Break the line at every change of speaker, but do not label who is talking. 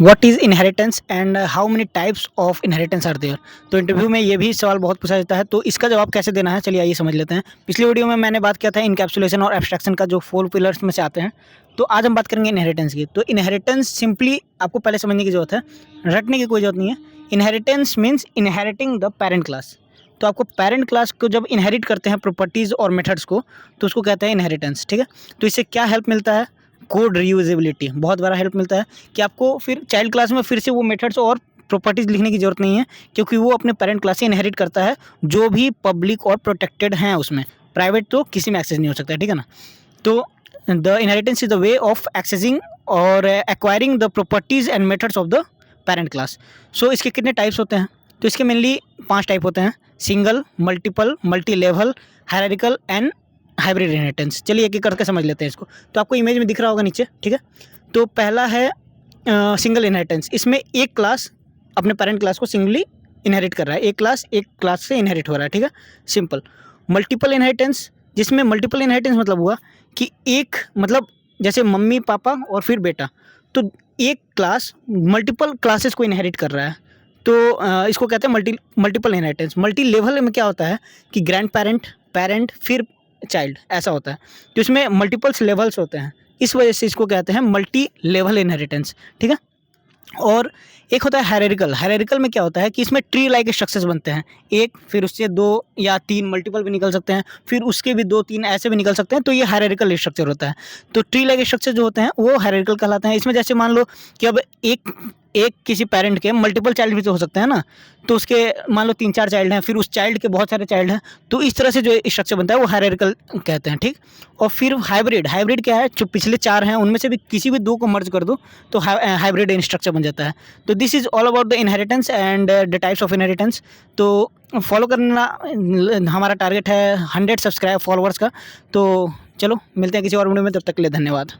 What is inheritance and how many types of inheritance are there. तो interview में ये भी सवाल बहुत पूछा जाता है, तो इसका जवाब कैसे देना है चलिए आइए समझ लेते हैं। पिछली वीडियो में मैंने बात किया था इनकैप्सुलेशन और एब्स्ट्रैक्शन का, जो 4 पिलर्स में से आते हैं। तो आज हम बात करेंगे इनहेरिटेंस की। तो इनहेरिटेंस सिंपली आपको पहले समझने की ज़रूरत है, रटने की कोई ज़रूरत नहीं है। Inheritance means inheriting the parent class. तो आपको पेरेंट क्लास को जब इनहेरिट करते हैं प्रॉपर्टीज़ और मेथड्स को, तो उसको कहते हैं इनहेरिटेंस, ठीक है। तो इससे क्या हेल्प मिलता है? कोड रीयूजेबिलिटी, बहुत बड़ा हेल्प मिलता है कि आपको फिर चाइल्ड क्लास में फिर से वो मेथड्स और प्रॉपर्टीज़ लिखने की ज़रूरत नहीं है, क्योंकि वो अपने पेरेंट क्लास से इनहेरिट करता है जो भी पब्लिक और प्रोटेक्टेड हैं उसमें। प्राइवेट तो किसी में एक्सेस नहीं हो सकता है, ठीक है ना। तो the inheritance is the way of accessing और acquiring the properties and methods of the parent class. So इसके कितने टाइप्स होते हैं? तो इसके मेनली 5 टाइप होते हैं: single, multiple, multi level, hierarchical and hybrid inheritance. चलिए एक एक करके समझ लेते हैं इसको। तो आपको इमेज में दिख रहा होगा नीचे, ठीक है। तो पहला है सिंगल इनहेरिटेंस। इसमें एक क्लास अपने पेरेंट क्लास को सिंगली इनहेरिट कर रहा है, एक क्लास से इनहेरिट हो रहा है, ठीक है, सिंपल। मल्टीपल इनहेरिटेंस, जिसमें मल्टीपल इनहेरिटेंस मतलब हुआ कि एक मतलब जैसे मम्मी पापा और फिर बेटा, तो एक क्लास मल्टीपल क्लासेस को इनहेरिट कर रहा है। तो इसको कहते हैं मल्टीपल इनहेरिटेंस। मल्टी लेवल में क्या होता है कि ग्रैंड पेरेंट, पेरेंट फिर चाइल्ड, ऐसा होता है। तो इसमें मल्टीपल्स लेवल्स होते हैं, इस वजह से इसको कहते हैं मल्टी लेवल इनहेरिटेंस, ठीक है। और एक होता है हायरार्किकल। हायरार्किकल में क्या होता है कि इसमें ट्री लाइक स्ट्रक्चर्स बनते हैं, एक फिर उससे 2 या 3 मल्टीपल भी निकल सकते हैं, फिर उसके भी 2-3 ऐसे भी निकल सकते हैं। तो ये हायरार्किकल स्ट्रक्चर होता है। तो ट्री लाइक स्ट्रक्चर जो होते हैं वो हायरार्किकल कहलाते हैं। इसमें जैसे मान लो कि अब एक किसी पेरेंट के मल्टीपल चाइल्ड भी तो हो सकते हैं ना, तो उसके मान लो 3-4 चाइल्ड हैं, फिर उस चाइल्ड के बहुत सारे चाइल्ड हैं, तो इस तरह से जो स्ट्रक्चर बनता है वो हायरार्किकल कहते हैं, ठीक। और फिर हाइब्रिड, हाइब्रिड क्या है? जो पिछले 4 हैं उनमें से भी किसी भी 2 को मर्ज कर दो तो हाइब्रिड स्ट्रक्चर बन जाता है। तो this is all about the inheritance and the types of inheritance. तो फॉलो करना हमारा टारगेट है 100 सब्सक्राइब फॉलोअर्स का। तो चलो मिलते हैं किसी और वीडियो में, तब तक के लिए धन्यवाद।